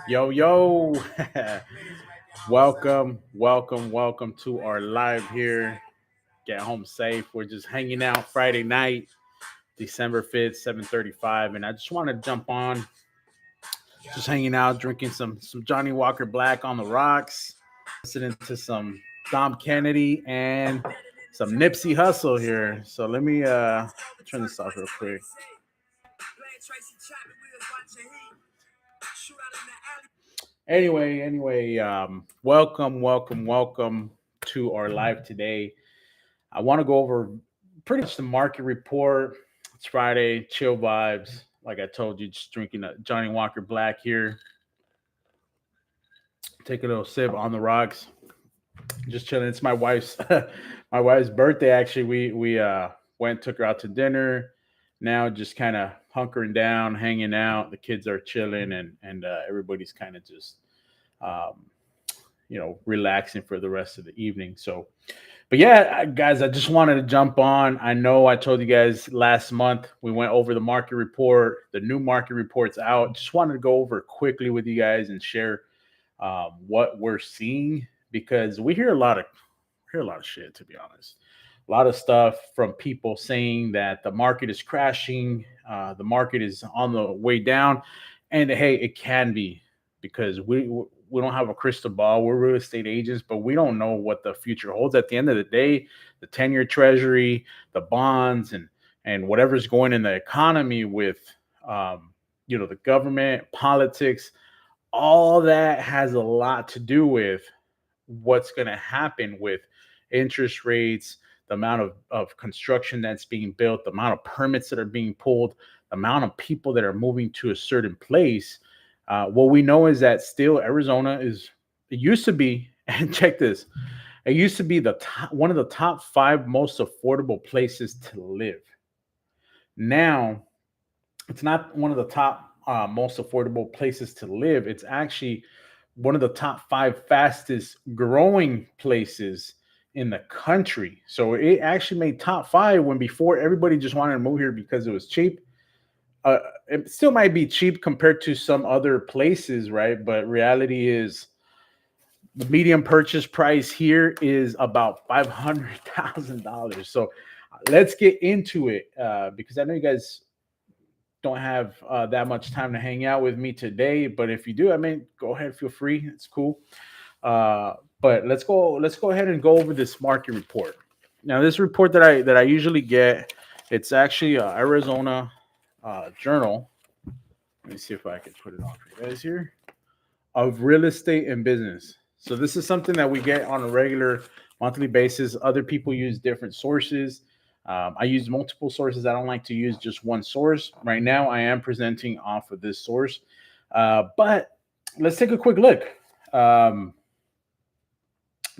Yo, yo. welcome to our live here. Get home safe. We're just hanging out Friday night, December 5th, 7:35. And I just want to jump on, just hanging out, drinking some Johnny Walker Black on the rocks, listening to some Dom Kennedy and some Nipsey Hussle here. So let me turn this off real quick. Anyway, welcome to our live today. I want to go over pretty much the market report. It's Friday, chill vibes. Like I told you, just drinking a Johnny Walker Black here. Take a little sip on the rocks. Just chilling. It's my wife's my wife's birthday. Actually, we went took her out to dinner. Now just kind of hunkering down, hanging out. The kids are chilling, and everybody's kind of just um, relaxing for the rest of the evening. So, but yeah, guys, I just wanted to jump on. I know I told you guys last month we went over the market report. The new market report's out. Just wanted to go over it quickly with you guys and share what we're seeing because we hear a lot of shit, to be honest. A lot of stuff from people saying that the market is crashing, the market is on the way down, and hey, it can be because we don't have a crystal ball. We're real estate agents, but we don't know what the future holds. At the end of the day, the 10-year treasury, the bonds, and whatever's going in the economy with the government, politics, all that has a lot to do with what's going to happen with interest rates, the amount of construction that's being built, the amount of permits that are being pulled, the amount of people that are moving to a certain place. What we know is that still Arizona it used to be, and check this, it used to be one of the top five most affordable places to live. Now, it's not one of the top most affordable places to live. It's actually one of the top five fastest growing places in the country. So it actually made top five when before everybody just wanted to move here because it was cheap. It still might be cheap compared to some other places, right? But reality is the median purchase price here is about $500,000. So let's get into it because I know you guys don't have that much time to hang out with me today, but if you do, I mean, go ahead, feel free. It's cool. But let's go. Let's go ahead and go over this market report. Now, this report that I usually get, it's actually Arizona Journal. Let me see if I can put it on for you guys here of real estate and business. So this is something that we get on a regular monthly basis. Other people use different sources. I use multiple sources. I don't like to use just one source. Right now, I am presenting off of this source. But let's take a quick look.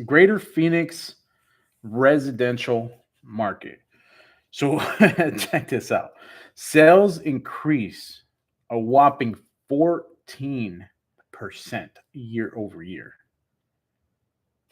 Greater Phoenix residential market. So check this out. Sales increase a whopping 14% year over year.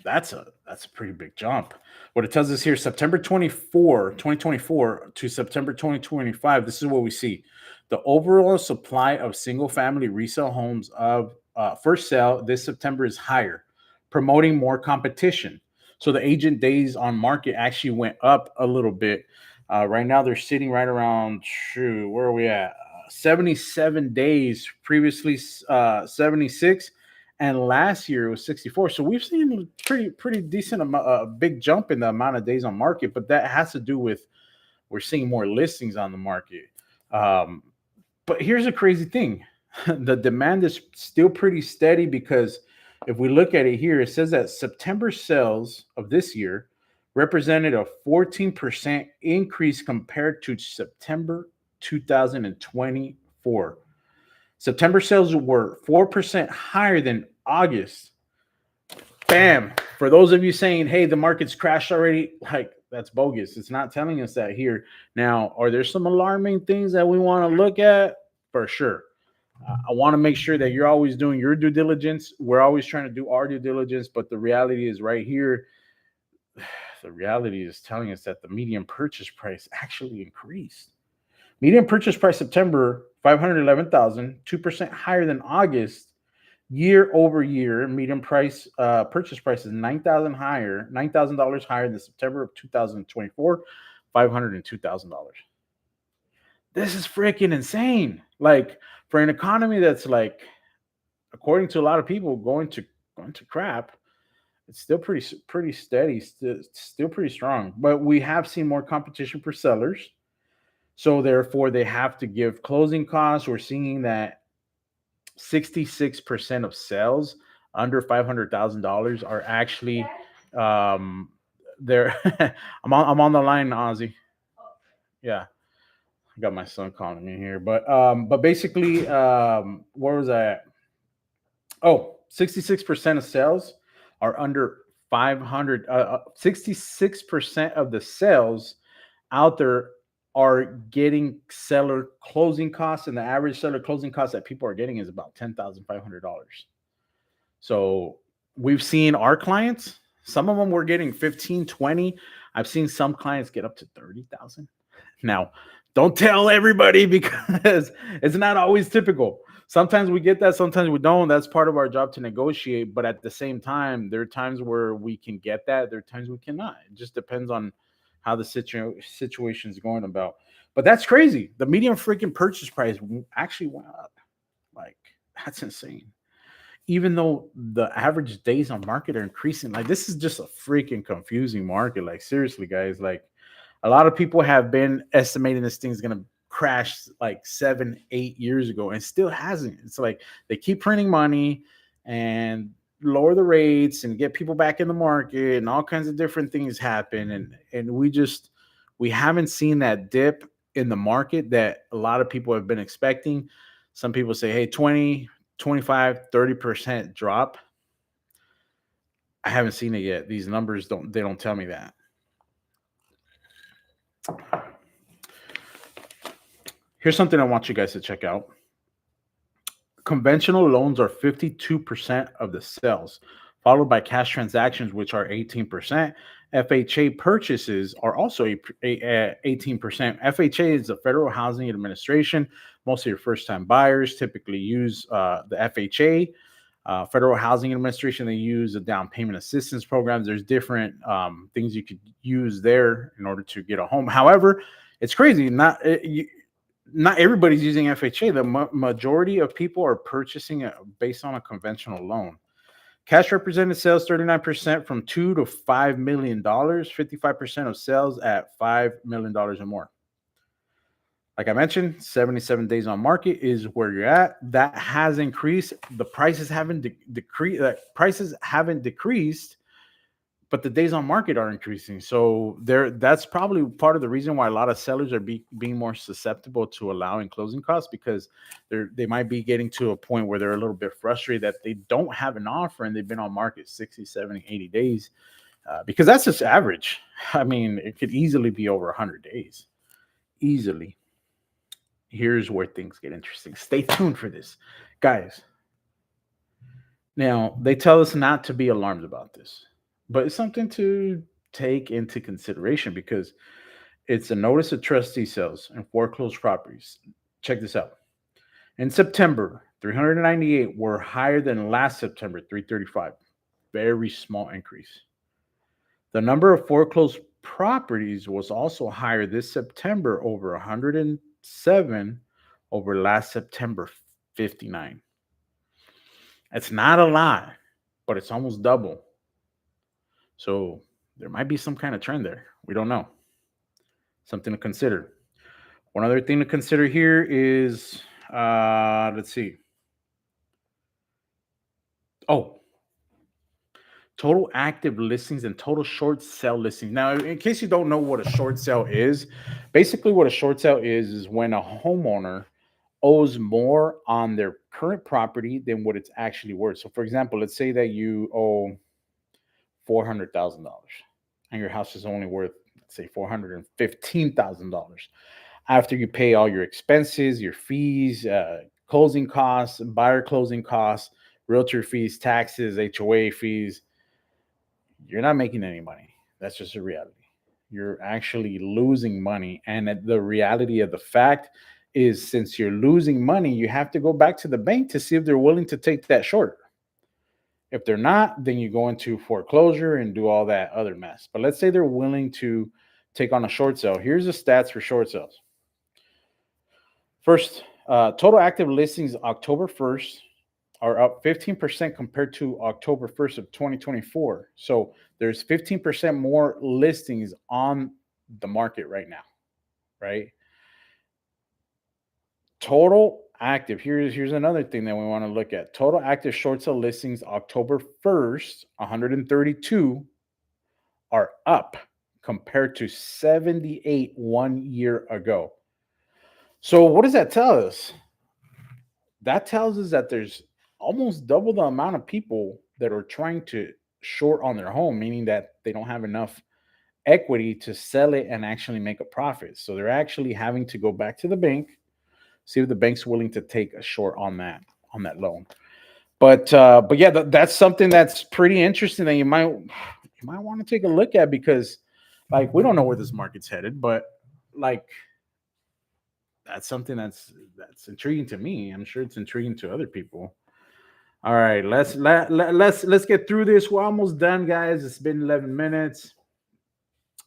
That's a pretty big jump. What it tells us here, September 2024 to September 2025, this is what we see. The overall supply of single family resale homes of first sale this September is higher, promoting more competition. So the agent days on market actually went up a little bit. Right now they're sitting right around, where are we at? 77 days, previously 76, and last year it was 64. So we've seen a pretty decent amount, a big jump in the amount of days on market, but that has to do with we're seeing more listings on the market. Um, but here's a crazy thing: the demand is still pretty steady because if we look at it here, it says that September sales of this year represented a 14% increase compared to September 2024. September sales were 4% higher than August. Bam. For those of you saying, hey, the market's crashed already, like that's bogus. It's not telling us that here. Now, are there some alarming things that we want to look at? For sure. I want to make sure that you're always doing your due diligence. We're always trying to do our due diligence, but the reality is right here. The reality is telling us that the median purchase price actually increased. Median purchase price September 511,000, 2% higher than August. Year over year, median price purchase price is $9,000 higher than September of 2024, $502,000. This is freaking insane. Like for an economy that's like, according to a lot of people, going to crap, it's still pretty steady, still pretty strong. But we have seen more competition for sellers, so therefore they have to give closing costs. We're seeing that 66% of sales under $500,000 are actually um they're I'm on the line, Ozzy. Yeah, I got my son calling me here. But basically, where was I at? Oh, 66% of sales are under 500. 66% of the sales out there are getting seller closing costs, and the average seller closing cost that people are getting is about $10,500. So we've seen our clients, some of them were getting 15, 20. I've seen some clients get up to 30,000. Now, don't tell everybody because it's not always typical. Sometimes we get that, sometimes we don't. That's part of our job to negotiate. But at the same time, there are times where we can get that. There are times we cannot. It just depends on how the situation is going about. But that's crazy. The median freaking purchase price actually went up. Like, that's insane. Even though the average days on market are increasing, like this is just a freaking confusing market. Like seriously, guys, like a lot of people have been estimating this thing's gonna crash like 7, 8 years ago and still hasn't. It's like they keep printing money and lower the rates and get people back in the market and all kinds of different things happen. And we haven't seen that dip in the market that a lot of people have been expecting. Some people say, hey, 20, 25, 30% drop. I haven't seen it yet. These numbers don't tell me that. Here's something I want you guys to check out. Conventional loans are 52% of the sales, followed by cash transactions, which are 18%. FHA purchases are also 18%. FHA is the Federal Housing Administration. Most of your first-time buyers typically use the FHA. Federal Housing Administration, they use the down payment assistance programs. There's different things you could use there in order to get a home. However, it's crazy. Not everybody's using FHA. The majority of people are purchasing it based on a conventional loan. Cash represented sales 39% from $2 to $5 million, 55% of sales at $5 million or more. Like I mentioned, 77 days on market is where you're at. That has increased. The prices haven't decreased. Prices haven't decreased, but the days on market are increasing. So that's probably part of the reason why a lot of sellers are being more susceptible to allowing closing costs, because they might be getting to a point where they're a little bit frustrated that they don't have an offer and they've been on market 60, 70, 80 days, because that's just average. I mean, it could easily be over 100 days. Easily. Here's where things get interesting. Stay tuned for this, guys. Now, they tell us not to be alarmed about this, but it's something to take into consideration because it's a notice of trustee sales and foreclosed properties. Check this out. In September, 398 were higher than last September, 335. Very small increase. The number of foreclosed properties was also higher this September, over 107 over last September, 59. It's not a lot, but it's almost double. So there might be some kind of trend there. We don't know. Something to consider. One other thing to consider here is, let's see. Oh, total active listings and total short sale listings. Now, in case you don't know what a short sale is, basically what a short sale is when a homeowner owes more on their current property than what it's actually worth. So, for example, let's say that you owe $400,000 and your house is only worth, let's say, $415,000. After you pay all your expenses, your fees, closing costs, buyer closing costs, realtor fees, taxes, HOA fees, you're not making any money. That's just a reality. You're actually losing money. And the reality of the fact is, since you're losing money, you have to go back to the bank to see if they're willing to take that short. If they're not, then you go into foreclosure and do all that other mess. But let's say they're willing to take on a short sale. Here's the stats for short sales. First, total active listings October 1st are up 15% compared to October 1st of 2024. So there's 15% more listings on the market right now, right? Total active. Here's another thing that we want to look at. Total active short sale listings October 1st, 132 are up compared to 78 one year ago. So what does that tell us? That tells us that there's almost double the amount of people that are trying to short on their home, meaning that they don't have enough equity to sell it and actually make a profit. So they're actually having to go back to the bank, see if the bank's willing to take a short on that loan. But yeah, that's something that's pretty interesting that you might want to take a look at, because like we don't know where this market's headed, but like that's something that's intriguing to me. I'm sure it's intriguing to other people. All right, let's get through this. We're almost done, guys. It's been 11 minutes.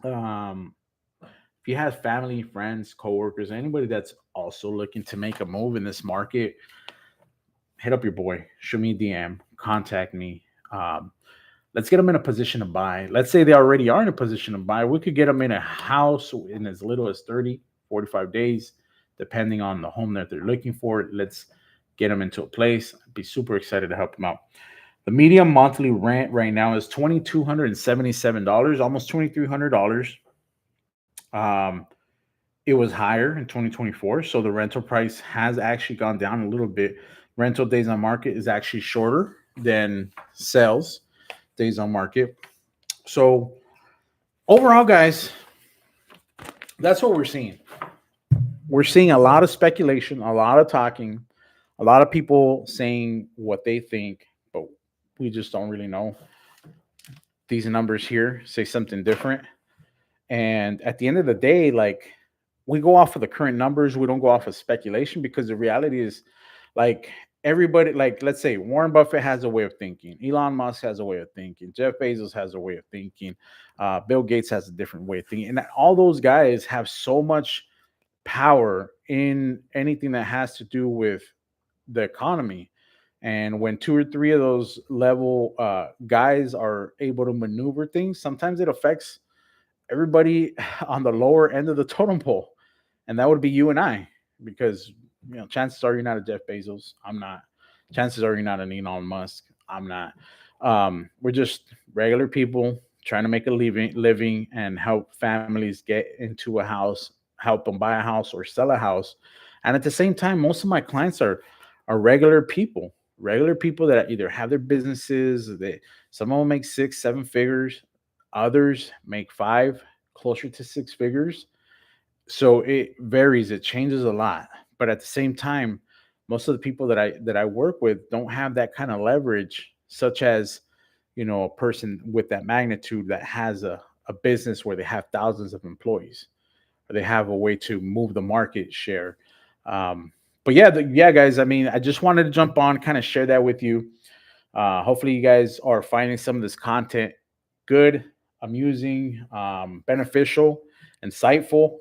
Um, if you have family, friends, coworkers, anybody that's also looking to make a move in this market, hit up your boy, shoot me a DM, contact me. Um, let's get them in a position to buy. Let's say they already are in a position to buy. We could get them in a house in as little as 30, 45 days, depending on the home that they're looking for. Let's get them into a place. I'd be super excited to help them out. The median monthly rent right now is $2,277, almost $2,300. Um, it was higher in 2024, so the rental price has actually gone down a little bit. Rental days on market is actually shorter than sales days on market. So overall, guys, that's what we're seeing. We're seeing a lot of speculation, a lot of talking, a lot of people saying what they think, but we just don't really know. These numbers here say something different. And at the end of the day, like, we go off of the current numbers, we don't go off of speculation, because the reality is, like, everybody, like, let's say Warren Buffett has a way of thinking, Elon Musk has a way of thinking, Jeff Bezos has a way of thinking, Bill Gates has a different way of thinking, and all those guys have so much power in anything that has to do with the economy. And when two or three of those level guys are able to maneuver things, sometimes it affects everybody on the lower end of the totem pole, and that would be you and I, because chances are you're not a Jeff Bezos. I'm not. Chances are you're not an Elon Musk. I'm not. We're just regular people trying to make a living and help families get into a house, help them buy a house or sell a house. And at the same time, most of my clients are regular people that either have their businesses. Some of them make 6, 7 figures, others make five, closer to 6 figures. So it varies, it changes a lot. But at the same time, most of the people that I work with don't have that kind of leverage, such as a person with that magnitude that has a business where they have thousands of employees, or they have a way to move the market share. um, but yeah, yeah, guys, I mean, I just wanted to jump on, kind of share that with you. Hopefully you guys are finding some of this content good, amusing, beneficial, insightful.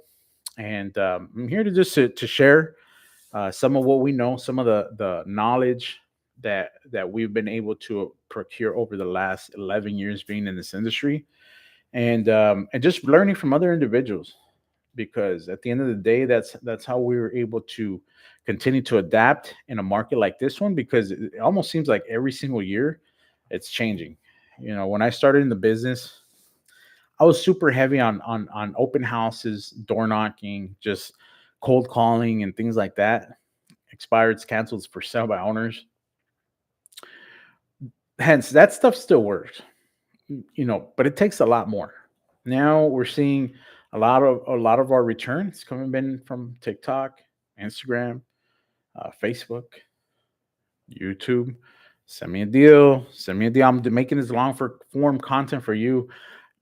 And I'm here to just to share some of what we know, some of the knowledge that we've been able to procure over the last 11 years being in this industry, and just learning from other individuals. Because at the end of the day, that's how we were able to continue to adapt in a market like this one, because it almost seems like every single year it's changing. When I started in the business, I was super heavy on open houses, door knocking, just cold calling and things like that. Expireds, cancels for sale by owners. Hence, that stuff still works, but it takes a lot more. Now we're seeing a lot of our returns coming in from TikTok, Instagram, Facebook, YouTube. Send me a deal. Send me a deal. I'm making this long for form content for you.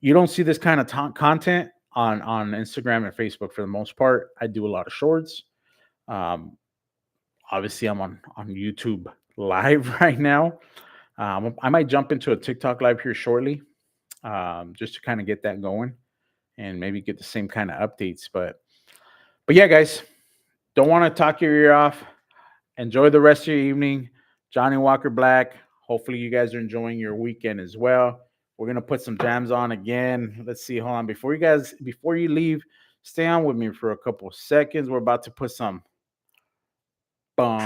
You don't see this kind of content on Instagram and Facebook for the most part. I do a lot of shorts. Um, Obviously, I'm on YouTube live right now. I might jump into a TikTok live here shortly, just to kind of get that going and maybe get the same kind of updates. But yeah, guys, don't want to talk your ear off. Enjoy the rest of your evening. Johnny Walker Black. Hopefully, you guys are enjoying your weekend as well. We're gonna put some jams on again. Let's see. Hold on. Before you leave, stay on with me for a couple of seconds. We're about to put some. Boom.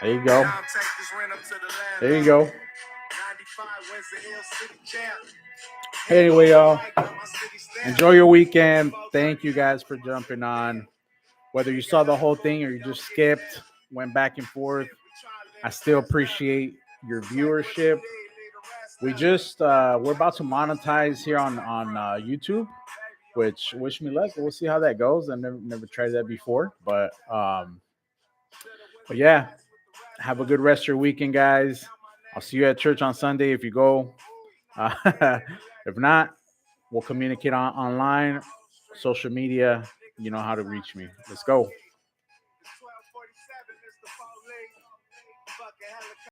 There you go. There you go. Anyway, y'all, enjoy your weekend. Thank you guys for jumping on. Whether you saw the whole thing or you just skipped, went back and forth, I still appreciate your viewership. We're about to monetize here on YouTube, which wish me luck. We'll see how that goes. I've never tried that before, but yeah, have a good rest of your weekend, guys. I'll see you at church on Sunday if you go. If not, we'll communicate online, social media. You know how to reach me. Let's go.